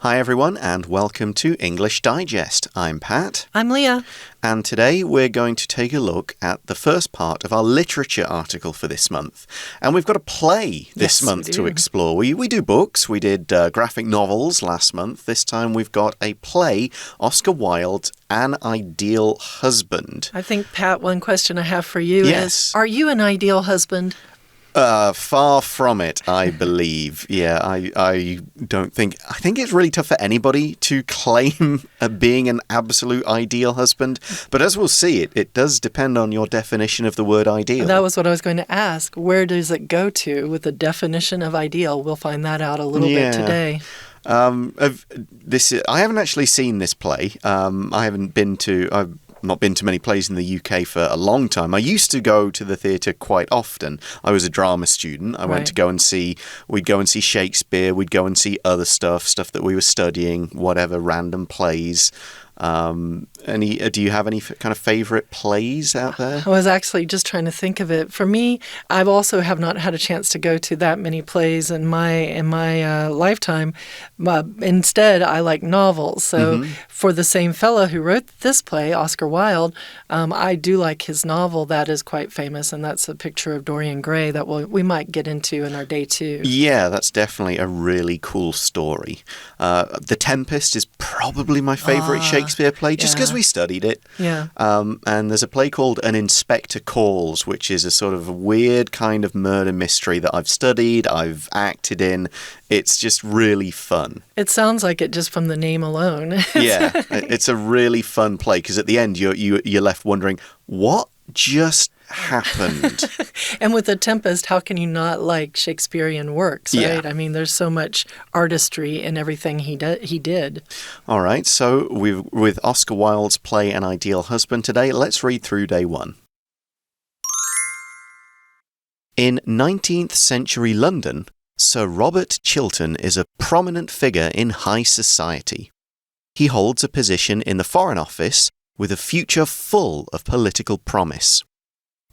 Hi everyone and welcome to English Digest. I'm Pat. I'm Leah. And today we're going to take a look at the first part of our literature article for this month. And we've got a play this month to explore. We do books. We did graphic novels last month. This time we've got a play, Oscar Wilde's An Ideal Husband. I think, Pat, one question I have for you is, are you an ideal husband? Far from it, I believe. Yeah, I don't think... I think it's really tough for anybody to claim being an absolute ideal husband. But as we'll see, it does depend on your definition of the word ideal. That was what I was going to ask. Where does it go to with the definition of ideal? We'll find that out a little bit today. I haven't actually seen this play. I've not been to many plays in the UK for a long time. I used to go to the theatre quite often. I was a drama student. I went to we'd go and see Shakespeare, we'd go and see other stuff that we were studying, whatever, random plays. Do you have any kind of favorite plays out there? I was actually just trying to think of it. For me, I've also have not had a chance to go to that many plays in my lifetime. Instead, I like novels. So for the same fellow who wrote this play, Oscar Wilde, I do like his novel that is quite famous, and that's A Picture of Dorian Gray that we might get into in our day two. Yeah, that's definitely a really cool story. The Tempest is probably my favorite Shakespeare play, just because we studied it. Yeah. And there's a play called An Inspector Calls, which is a sort of weird kind of murder mystery that I've studied, I've acted in. It's just really fun. It sounds like it just from the name alone. Yeah, it's a really fun play, because at the end you're left wondering, what just happened? And with The Tempest, how can you not like Shakespearean works, right? I mean, there's so much artistry in everything he did. All right, so with Oscar Wilde's play An Ideal Husband today, let's read through day one. In 19th century London, Sir Robert Chiltern is a prominent figure in high society. He holds a position in the Foreign Office with a future full of political promise.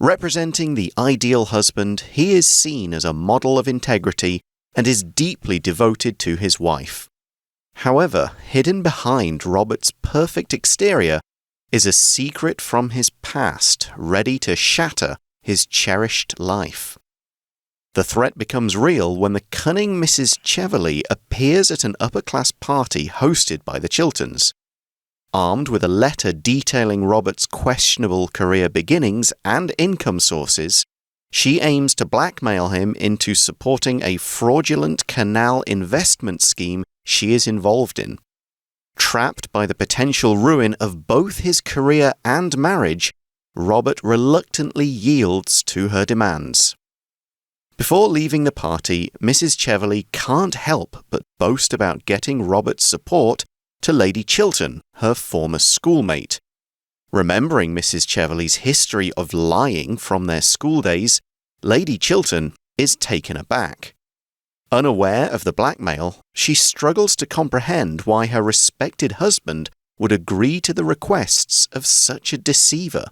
Representing the ideal husband, he is seen as a model of integrity and is deeply devoted to his wife. However, hidden behind Robert's perfect exterior is a secret from his past ready to shatter his cherished life. The threat becomes real when the cunning Mrs. Cheverley appears at an upper-class party hosted by the Chilterns. Armed with a letter detailing Robert's questionable career beginnings and income sources, she aims to blackmail him into supporting a fraudulent canal investment scheme she is involved in. Trapped by the potential ruin of both his career and marriage, Robert reluctantly yields to her demands. Before leaving the party, Mrs. Cheverley can't help but boast about getting Robert's support to Lady Chiltern, her former schoolmate. Remembering Mrs. Cheverley's history of lying from their school days, Lady Chiltern is taken aback. Unaware of the blackmail, she struggles to comprehend why her respected husband would agree to the requests of such a deceiver.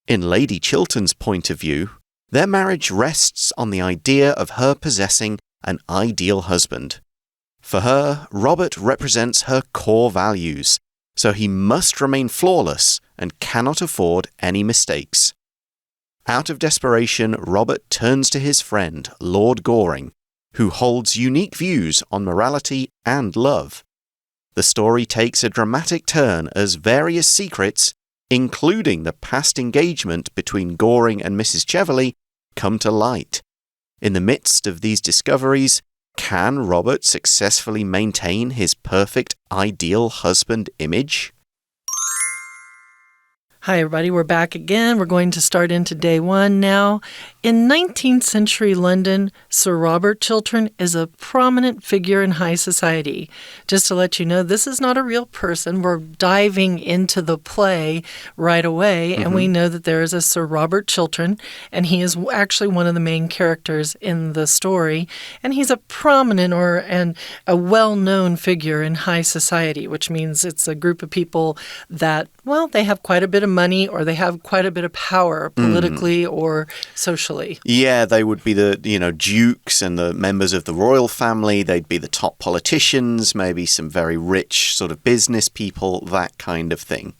In Lady Chiltern's point of view, their marriage rests on the idea of her possessing an ideal husband. For her, Robert represents her core values, so he must remain flawless and cannot afford any mistakes. Out of desperation, Robert turns to his friend, Lord Goring, who holds unique views on morality and love. The story takes a dramatic turn as various secrets, including the past engagement between Goring and Mrs. Cheverley, come to light. In the midst of these discoveries, can Robert successfully maintain his perfect ideal husband image? Hi, everybody. We're back again. We're going to start into day one now. In 19th century London, Sir Robert Chiltern is a prominent figure in high society. Just to let you know, this is not a real person. We're diving into the play right away, and we know that there is a Sir Robert Chiltern, and he is actually one of the main characters in the story, and he's a prominent and a well-known figure in high society, which means it's a group of people that, well, they have quite a bit of of money or they have quite a bit of power politically or socially. Yeah, they would be the, dukes and the members of the royal family. They'd be the top politicians, maybe some very rich sort of business people, that kind of thing.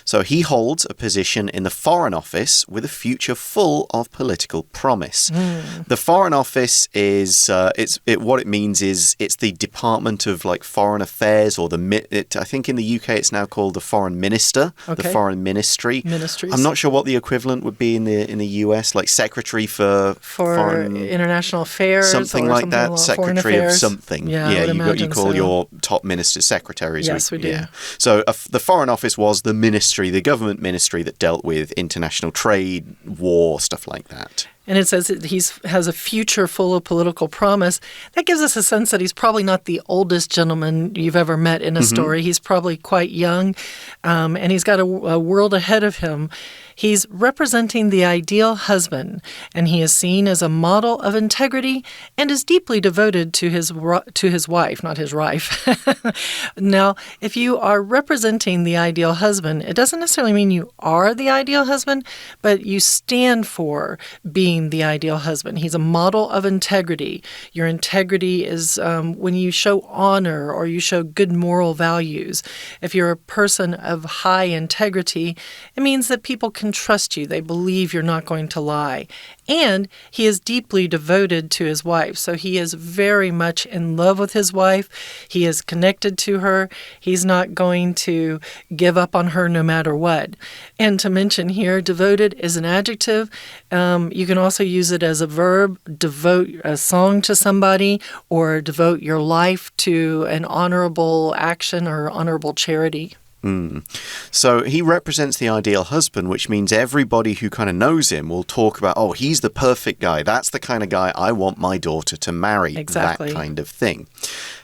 So he holds a position in the Foreign Office with a future full of political promise. The Foreign Office is, what it means is it's the Department of like Foreign Affairs, or I think in the UK it's now called the Foreign Minister, the Foreign Ministry. Ministries. I'm not sure what the equivalent would be in the US, like Secretary for Foreign International Affairs, something like that, Secretary of something. Yeah, you call your top ministers secretaries. Yes, we do. Yeah. So the Foreign Office was the ministry, the government ministry that dealt with international trade, war, stuff like that. And it says that he has a future full of political promise. That gives us a sense that he's probably not the oldest gentleman you've ever met in a story. He's probably quite young, and he's got a world ahead of him. He's representing the ideal husband, and he is seen as a model of integrity and is deeply devoted to his wife, not his rife. Now, if you are representing the ideal husband, it doesn't necessarily mean you are the ideal husband, but you stand for being the ideal husband. He's a model of integrity. Your integrity is when you show honor or you show good moral values. If you're a person of high integrity, it means that people can trust you. They believe you're not going to lie. And he is deeply devoted to his wife. So he is very much in love with his wife. He is connected to her. He's not going to give up on her no matter what. And to mention here, devoted is an adjective. You can also use it as a verb, devote a song to somebody, or devote your life to an honorable action or honorable charity. So he represents the ideal husband, which means everybody who kind of knows him will talk about, oh, he's the perfect guy. That's the kind of guy I want my daughter to marry. Exactly. That kind of thing.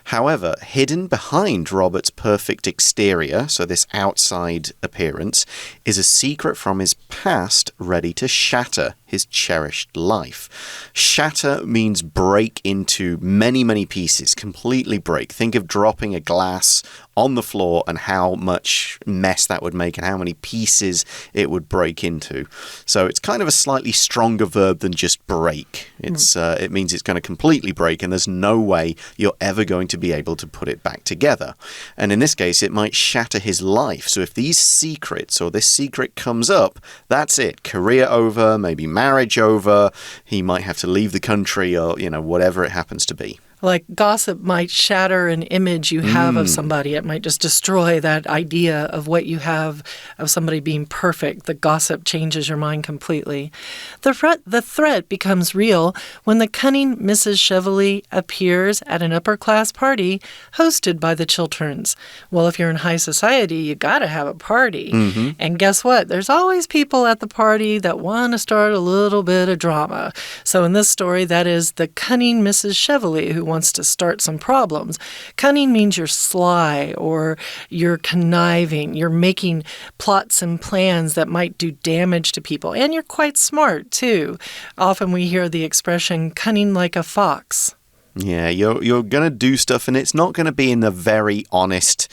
However, hidden behind Robert's perfect exterior, so this outside appearance, is a secret from his past ready to shatter his cherished life. Shatter means break into many, many pieces, completely break. Think of dropping a glass on the floor and how much mess that would make and how many pieces it would break into. So it's kind of a slightly stronger verb than just break. It means it's going to completely break and there's no way you're ever going to be able to put it back together. And in this case, it might shatter his life. So if these secrets or this secret comes up, that's it. Career over, maybe marriage over. He might have to leave the country or, whatever it happens to be. Like gossip might shatter an image you have of somebody. It might just destroy that idea of what you have of somebody being perfect. The gossip changes your mind completely. The threat becomes real when the cunning Mrs. Chevalier appears at an upper-class party hosted by the Chilterns. Well, if you're in high society, you got to have a party. And guess what? There's always people at the party that want to start a little bit of drama. So in this story, that is the cunning Mrs. Chevalier who wants to start some problems. Cunning means you're sly or you're conniving. You're making plots and plans that might do damage to people. And you're quite smart, too. Often we hear the expression, cunning like a fox. Yeah, you're going to do stuff and it's not going to be in a very honest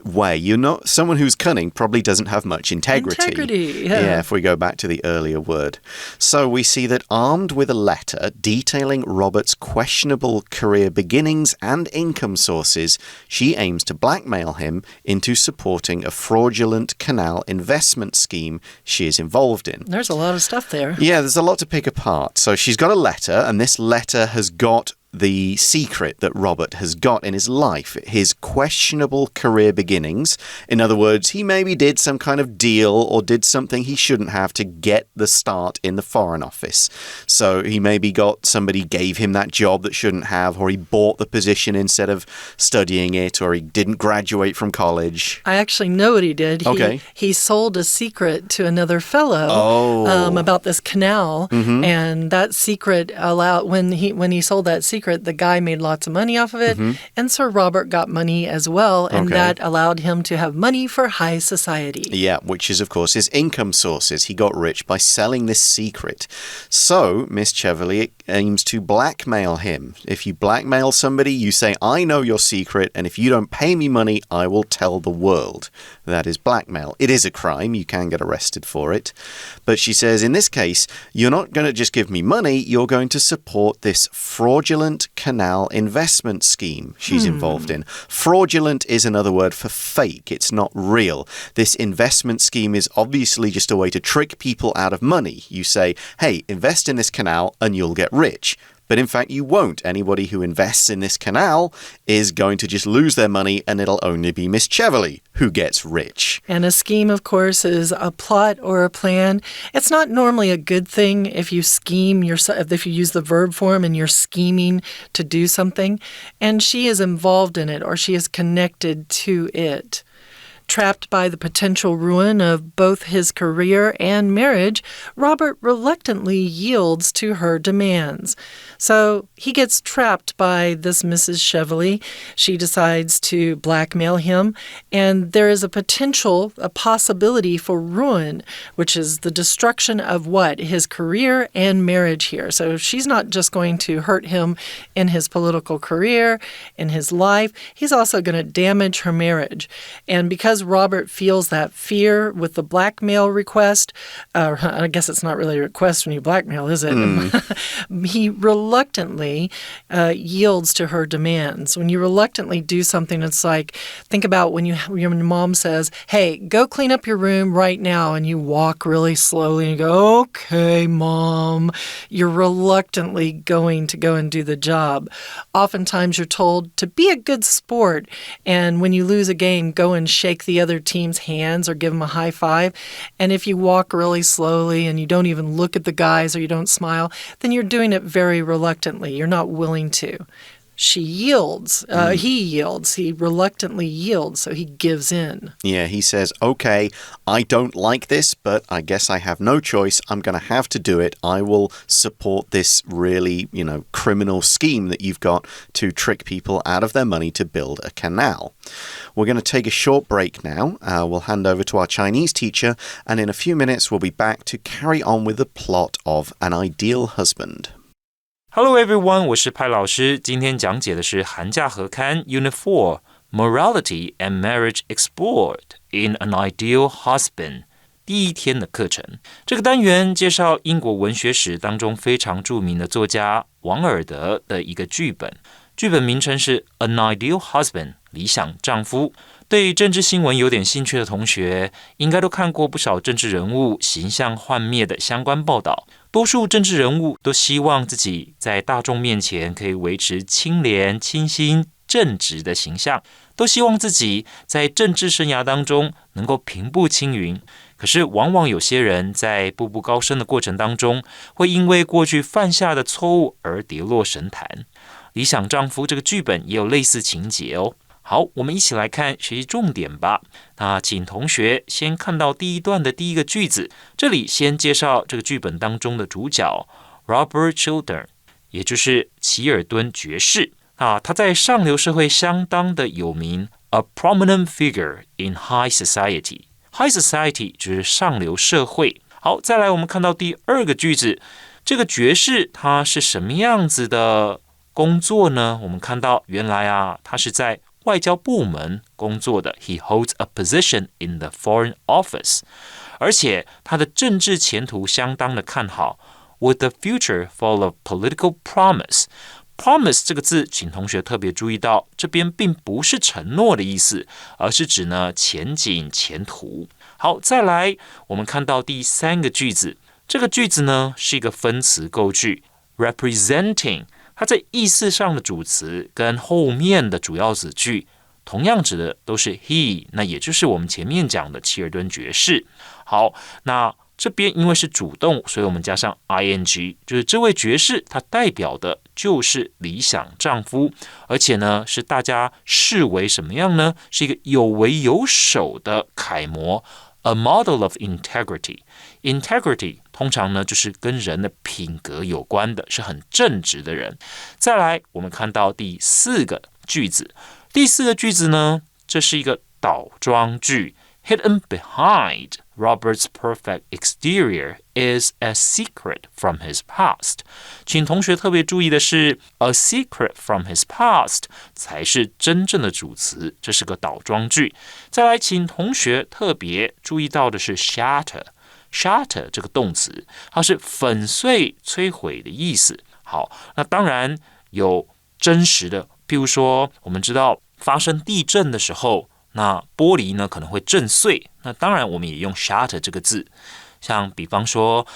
way. You're not someone who's cunning probably doesn't have much integrity. Yeah, if we go back to the earlier word. So we see that armed with a letter detailing Robert's questionable career beginnings and income sources, she aims to blackmail him into supporting a fraudulent canal investment scheme she is involved in. There's a lot of stuff there. Yeah, there's a lot to pick apart. So she's got a letter and this letter has got the secret that Robert has got in his life, his questionable career beginnings. In other words, he maybe did some kind of deal or did something he shouldn't have to get the start in the Foreign Office. So he maybe somebody gave him that job that shouldn't have, or he bought the position instead of studying it, or he didn't graduate from college. I actually know what he did. Okay. He sold a secret to another fellow about this canal, and that secret allowed, when he sold that secret, the guy made lots of money off of it, and Sir Robert got money as well, and that allowed him to have money for high society. Yeah, which is, of course, his income sources. He got rich by selling this secret. So, Miss Chevalier aims to blackmail him. If you blackmail somebody, you say, I know your secret, and if you don't pay me money, I will tell the world. That is blackmail. It is a crime. You can get arrested for it. But she says, in this case, you're not going to just give me money, you're going to support this fraudulent canal investment scheme she's involved in. Fraudulent is another word for fake. It's not real. This investment scheme is obviously just a way to trick people out of money. You say, hey, invest in this canal and you'll get rich. But in fact, you won't. Anybody who invests in this canal is going to just lose their money, and it'll only be Miss Cheverly who gets rich. And a scheme, of course, is a plot or a plan. It's not normally a good thing if you scheme yourself, if you use the verb form and you're scheming to do something. And she is involved in it, or she is connected to it. Trapped by the potential ruin of both his career and marriage, Robert reluctantly yields to her demands. So he gets trapped by this Mrs. Cheverly. She decides to blackmail him, and there is a possibility for ruin, which is the destruction of what? His career and marriage here. So she's not just going to hurt him in his political career, in his life. He's also going to damage her marriage. And because Robert feels that fear with the blackmail request, I guess it's not really a request when you blackmail, is it? He reluctantly yields to her demands. When you reluctantly do something, it's like, think about when your mom says, hey, go clean up your room right now, and you walk really slowly and you go, okay, Mom. You're reluctantly going to go and do the job. Oftentimes you're told to be a good sport, and when you lose a game, go and shake the other team's hands or give them a high five. And if you walk really slowly and you don't even look at the guys or you don't smile, then you're doing it very reluctantly. You're not willing to. She yields. He yields. He reluctantly yields, so he gives in. Yeah, he says, okay, I don't like this, but I guess I have no choice. I'm going to have to do it. I will support this really, criminal scheme that you've got to trick people out of their money to build a canal. We're going to take a short break now. We'll hand over to our Chinese teacher, and in a few minutes, we'll be back to carry on with the plot of An Ideal Husband.Hello everyone, 我是派老师。今天讲解的是寒假合刊 Unit4 Morality and Marriage Explored in an Ideal Husband 第一天的课程。这个单元介绍英国文学史当中非常著名的作家王尔德的一个剧本。剧本名称是 An Ideal Husband 理想丈夫。对政治新闻有点兴趣的同学，应该都看过不少政治人物形象幻灭的相关报道。多数政治人物都希望自己在大众面前可以维持清廉、清新、正直的形象，都希望自己在政治生涯当中能够平步青云。可是往往有些人在步步高升的过程当中，会因为过去犯下的错误而跌落神坛。理想丈夫这个剧本也有类似情节哦。好，我们一起来看学习重点吧。那请同学先看到第一段的第一个句子，这里先介绍这个剧本当中的主角 Robert Chiltern， 也就是齐尔顿爵士。他在上流社会相当的有名 ，a prominent figure in high society。High society 就是上流社会。好，再来我们看到第二个句子，这个爵士他是什么样子的工作呢？我们看到原来他是在外交部门工作的 He holds a position in the Foreign Office， 而且他的政治前途相当的看好 With a future full of political promise。Promise 这个字，请同学特别注意到，这边并不是承诺的意思，而是指呢前景前途。好，再来我们看到第三个句子，这个句子呢是一个分词构句 representing，它在意思上的主词跟后面的主要子句同样指的都是 he， 那也就是我们前面讲的齐尔顿爵士。好，那这边因为是主动，所以我们加上 ing， 就是这位爵士他代表的就是理想丈夫，而且呢是大家视为什么样呢？是一个有为有守的楷模 ，a model of integrity。Integrity 通常呢就是跟人的品格有关的，是很正直的人。再来，我们看到第四个句子，第四个句子呢，这是一个倒装句 ，hidden behind Robert's perfect exterior is a secret from his past. 请同学特别注意的是 a secret from his past 才是真正的主词，这是个倒装句。再来，请同学特别注意到的是 shatter 这个动词，它是粉碎、摧毁的意思。好，那当然有真实的，譬如说我们知道发生地震的时候，那玻璃呢可能会震碎，那当然我们也用 shatter 这个字。像比方说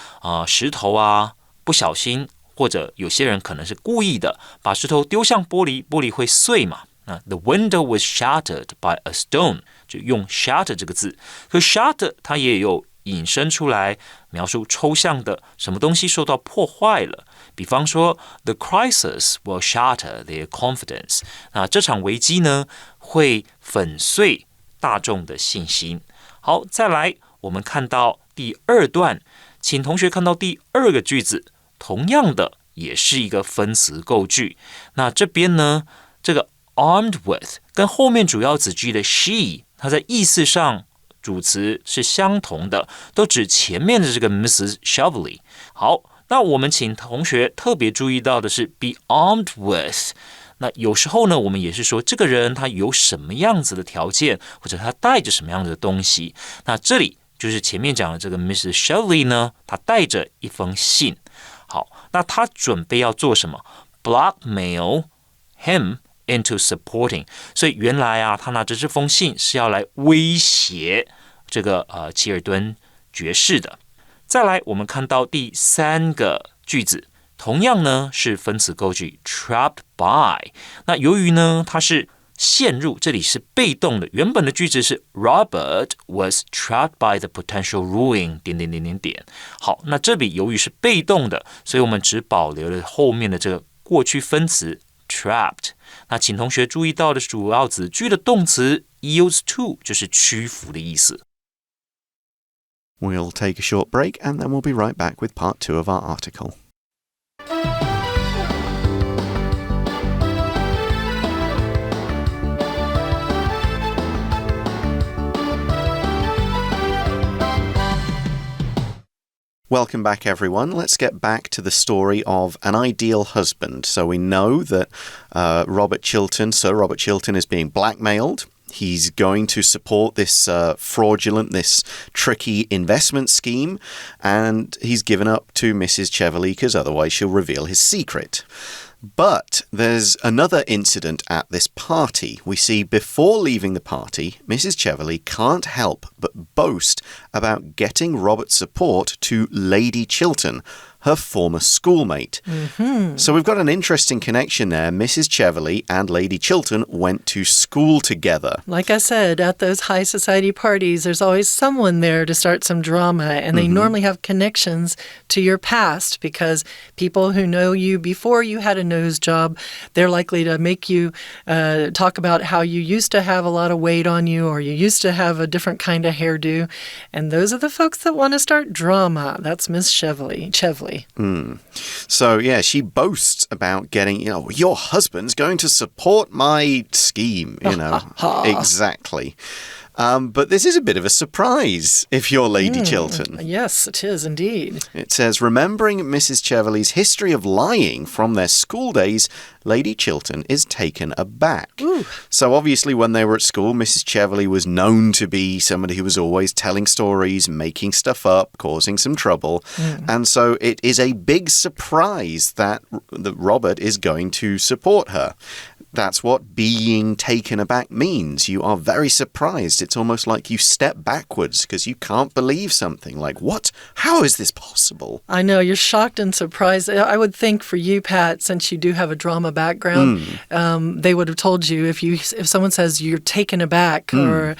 石头啊，不小心或者有些人可能是故意的，把石头丢向玻璃，玻璃会碎嘛。那 The window was shattered by a stone， 就用 shatter 这个字。可 shatter 它也有引申出来描述抽象的什么东西受到破坏了，比方说 The crisis will shatter their confidence， 那这场危机呢会粉碎大众的信心。好，再来我们看到第二段，请同学看到第二个句子，同样的也是一个分词构句。那这边呢，这个 armed with 跟后面主要子句的 she， 它在意思上主词是相同的，都指前面的这个 Mrs. Cheveley。好，那我们请同学特别注意到的是 be armed with。那有时候呢，我们也是说这个人他有什么样子的条件，或者他带着什么样子的东西。那这里就是前面讲的这个 Mrs. Cheveley 呢，他带着一封信。好，那他准备要做什么 ？blackmail him into supporting。所以原来啊，他拿着这封信是要来威胁这个齐尔顿爵士的。再来，我们看到第三个句子。同样呢是分词构句 trapped by， 那由于呢它是陷入，这里是被动的，原本的句子是 Robert was trapped by the potential ruin 好，那这里由于是被动的，所以我们只保留了后面的这个过去分词 trapped。 那请同学注意到的主要子句的动词 yields to 就是屈服的意思。 We'll take a short break and then we'll be right back with part 2 of our article. Welcome back, everyone. Let's get back to the story of an ideal husband. So we know that Sir Robert Chilton is being blackmailed. He's going to support this fraudulent, this tricky investment scheme, and he's given up to Mrs. Cheveley because otherwise she'll reveal his secret. But there's another incident at this party. We see before leaving the party, Mrs. Cheveley can't help but boast about getting Robert's support to Lady Chilton, her former schoolmate. Mm-hmm. So we've got an interesting connection there. Mrs. Cheveley and Lady Chilton went to school together. Like I said, at those high society parties, there's always someone there to start some drama, and they normally have connections to your past because people who know you before you had a nose job, they're likely to make you talk about how you used to have a lot of weight on you or you used to have a different kind of hairdo. And those are the folks that want to start drama. That's Miss Cheveley. So, yeah, she boasts about getting, your husband's going to support my scheme, Exactly. But this is a bit of a surprise if you're Lady Chilton. Yes, it is indeed. It says, remembering Mrs. Cheveley's history of lying from their school days, Lady Chilton is taken aback. Ooh. So obviously when they were at school, Mrs. Cheveley was known to be somebody who was always telling stories, making stuff up, causing some trouble. And so it is a big surprise that Robert is going to support her. That's what being taken aback means. You are very surprised. It's almost like you step backwards because you can't believe something. Like, what? How is this possible? I know, you're shocked and surprised. I would think for you, Pat, since you do have a drama background, they would have told you if someone says you're taken aback or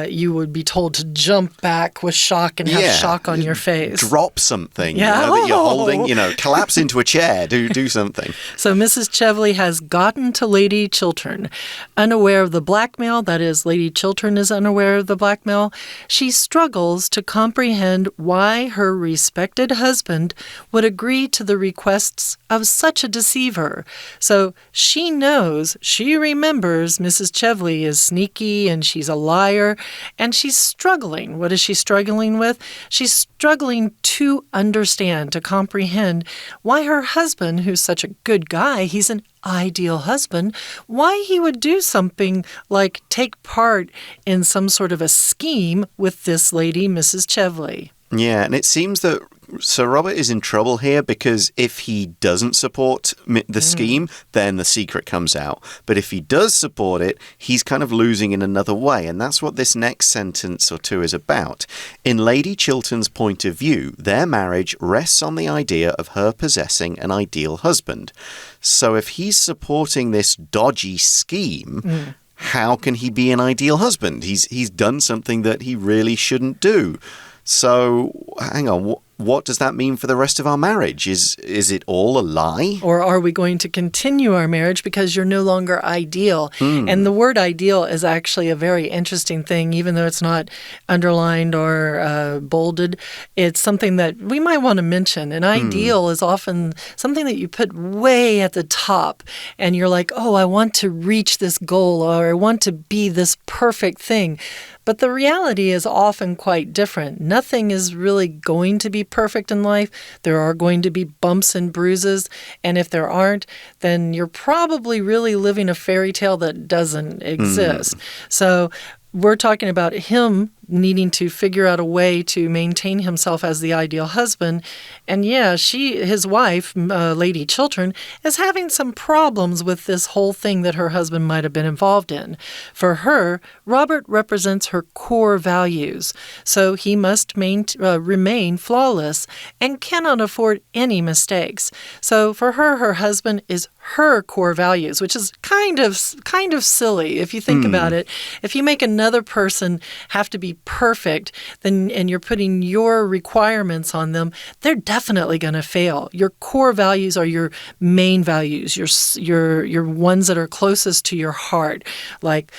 you would be told to jump back with shock and have shock on your face. Drop something that you're holding, collapse into a chair, do something. So Mrs. Cheveley has gotten to Lady Chiltern. Unaware of the blackmail, that is, Lady Chiltern is unaware of the blackmail, she struggles to comprehend why her respected husband would agree to the requests of such a deceiver. So she remembers Mrs. Chevley is sneaky and she's a liar, and she's struggling. What is she struggling with? She's struggling to understand, to comprehend why her husband, who's such a good guy, he's an ideal husband, why he would do something like take part in some sort of a scheme with this lady, Mrs. Chevley. Yeah, and it seems that Sir Robert is in trouble here because if he doesn't support the scheme, then the secret comes out. But if he does support it, he's kind of losing in another way. And that's what this next sentence or two is about. In Lady Chiltern's point of view, their marriage rests on the idea of her possessing an ideal husband. So if he's supporting this dodgy scheme, how can he be an ideal husband? He's done something that he really shouldn't do. So, hang on, what does that mean for the rest of our marriage? Is it all a lie? Or are we going to continue our marriage because you're no longer ideal? And the word ideal is actually a very interesting thing, even though it's not underlined or bolded. It's something that we might want to mention. An ideal is often something that you put way at the top, and you're like, oh, I want to reach this goal, or I want to be this perfect thing. But the reality is often quite different. Nothing is really going to be perfect in life. There are going to be bumps and bruises. And if there aren't, then you're probably really living a fairy tale that doesn't exist. So we're talking about him needing to figure out a way to maintain himself as the ideal husband. And yeah, his wife, Lady Chiltern, is having some problems with this whole thing that her husband might have been involved in. For her, Robert represents her core values, so he must remain flawless and cannot afford any mistakes. So for her husband is her core values, which is kind of silly if you think about it. If you make another person have to be perfect, and you're putting your requirements on them, they're definitely going to fail. Your core values are your main values, your ones that are closest to your heart, like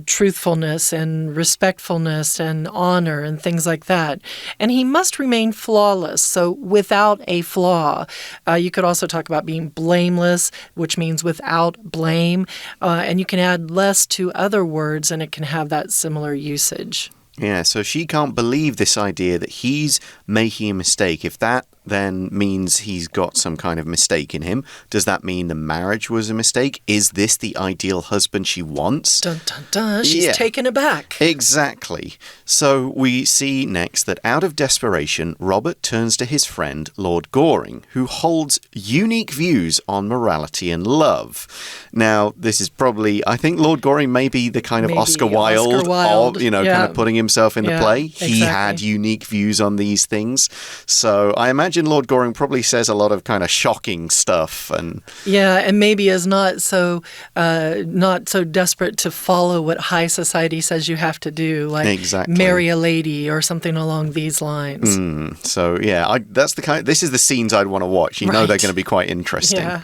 truthfulness and respectfulness and honor and things like that. And he must remain flawless, so without a flaw. You could also talk about being blameless, which means without blame, and you can add less to other words and it can have that similar usage. Yeah, so she can't believe this idea that he's making a mistake. If that then means he's got some kind of mistake in him, does that mean the marriage was a mistake? Is this the ideal husband she wants? Dun, dun, dun. She's taken aback. Exactly. So we see next that out of desperation, Robert turns to his friend, Lord Goring, who holds unique views on morality and love. Now, this is probably, I think Lord Goring may be the kind of Oscar Wilde of, kind of putting himself in the play. He had unique views on these things. So I imagine Lord Goring probably says a lot of kind of shocking stuff. And maybe is not so desperate to follow what high society says you have to do, like marry a lady or something along these lines. So this is the scenes I'd want to watch. They're going to be quite interesting.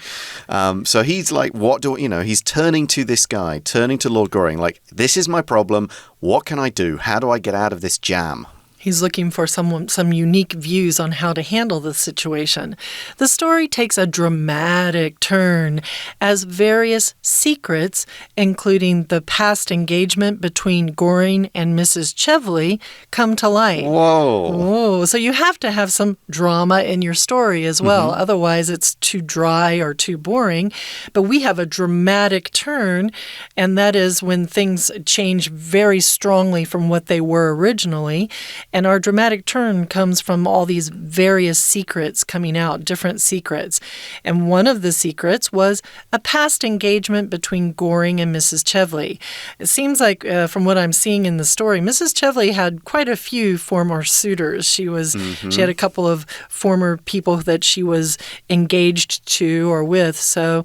So he's like, he's turning to this guy, turning to Lord Goring, like, this is my problem. What can I do? How do I get out of this jam? He's looking for some unique views on how to handle the situation. The story takes a dramatic turn as various secrets, including the past engagement between Goring and Mrs. Chevley, come to light. Whoa. So you have to have some drama in your story as well. Otherwise, it's too dry or too boring. But we have a dramatic turn, and that is when things change very strongly from what they were originally. And our dramatic turn comes from all these various secrets coming out, different secrets. And one of the secrets was a past engagement between Goring and Mrs. Chevley. It seems like, from what I'm seeing in the story, Mrs. Chevley had quite a few former suitors. She had a couple of former people that she was engaged to or with. So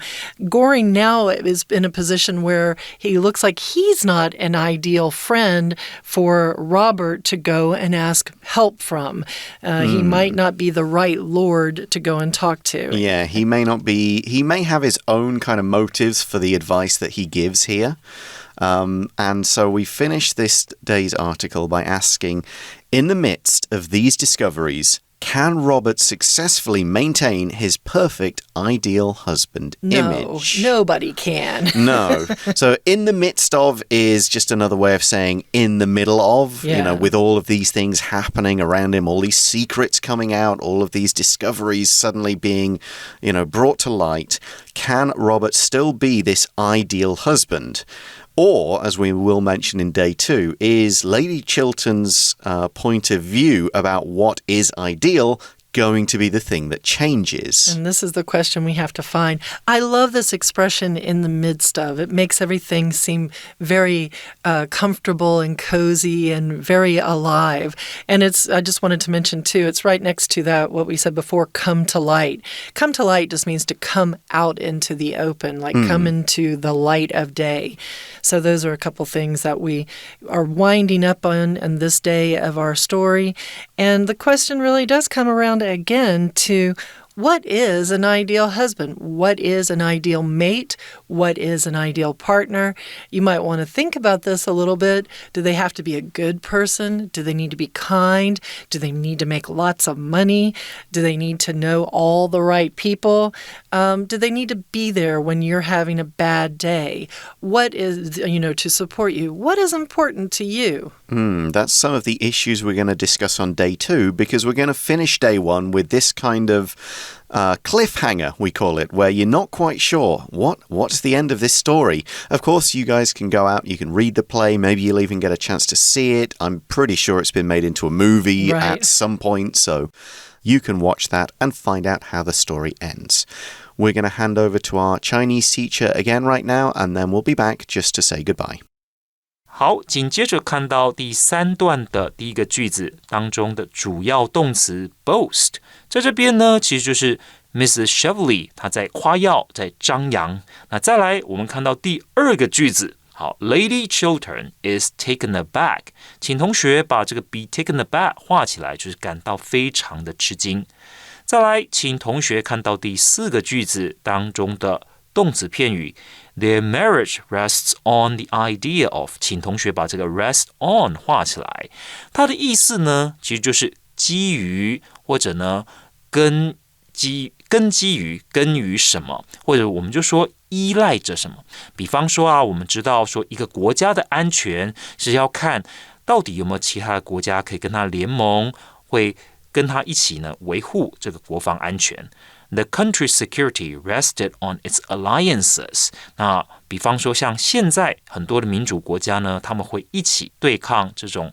Goring now is in a position where he looks like he's not an ideal friend for Robert to go and ask help from. He might not be the right Lord to go and talk to. Yeah, he may have his own kind of motives for the advice that he gives here. And so we finish this day's article by asking, in the midst of these discoveries, can Robert successfully maintain his perfect ideal husband image? No, nobody can. No. So in the midst of is just another way of saying in the middle of, with all of these things happening around him, all these secrets coming out, all of these discoveries suddenly being, brought to light. Can Robert still be this ideal husband? Or, as we will mention in day 2, is Lady Chiltern's point of view about what is ideal going to be the thing that changes? And this is the question we have to find. I love this expression, in the midst of. It makes everything seem very comfortable and cozy and very alive. And I just wanted to mention, too, it's right next to that, what we said before, come to light. Come to light just means to come out into the open, like come into the light of day. So those are a couple things that we are winding up on this day of our story. And the question really does come around again to what is an ideal husband? What is an ideal mate? What is an ideal partner? You might want to think about this a little bit. Do they have to be a good person? Do they need to be kind? Do they need to make lots of money? Do they need to know all the right people? Do they need to be there when you're having a bad day? What is, to support you? What is important to you? That's some of the issues we're going to discuss on day 2, because we're going to finish day 1 with this kind of cliffhanger, we call it, where you're not quite sure what's the end of this story. Of course, you guys can go out, you can read the play, maybe you'll even get a chance to see it. I'm pretty sure it's been made into a movie at some point, so you can watch that and find out how the story ends. We're going to hand over to our Chinese teacher again right now, and then we'll be back just to say goodbye. 好，紧接着看到第3段的第一个句子当中的主要动词 boast， 在这边呢，其实就是 Mrs. Cheveley 她在夸耀，在张扬。那再来，我们看到第2个句子，好 ，Lady Chiltern is taken aback， 请同学把这个 be taken aback 画起来，就是感到非常的吃惊。再来，请同学看到第4个句子当中的动词片语 Their marriage rests on the idea of， 请同学把这个 rest on 画起来。它的意思呢，其实就是基于或者呢根基于什么，或者我们就说依赖着什么。比方说啊，我们知道说一个国家的安全是要看到底有没有其他的国家可以跟他联盟，会跟他一起呢维护这个国防安全。The country's security rested on its alliances。 那比方说像现在很多的民主国家呢，他们会一起对抗这种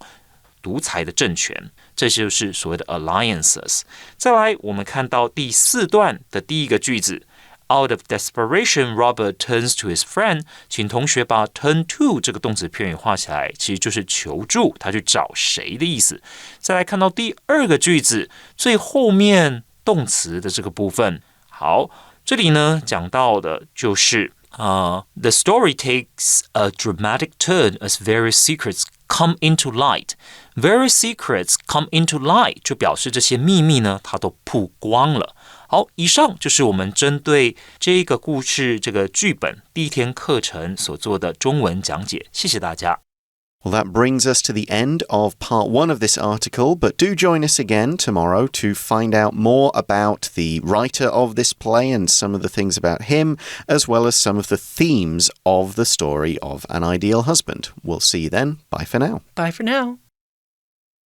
独裁的政权，这就是所谓的 alliances。 再来，我们看到第4段的第一个句子 Out of desperation, Robert turns to his friend。 请同学把 turn to 这个动词片语画起来，其实就是求助，他去找谁的意思。再来看到第2个句子最后面动词的这个部分，好，这里呢讲到的就是the story takes a dramatic turn as various secrets come into light. Various secrets come into light 就表示这些秘密呢它都曝光了。好，以上就是我们针对这个故事这个剧本第1天课程所做的中文讲解，谢谢大家。Well, that brings us to the end of part 1 of this article, but do join us again tomorrow to find out more about the writer of this play and some of the things about him, as well as some of the themes of the story of An Ideal Husband. We'll see you then. Bye for now. Bye for now.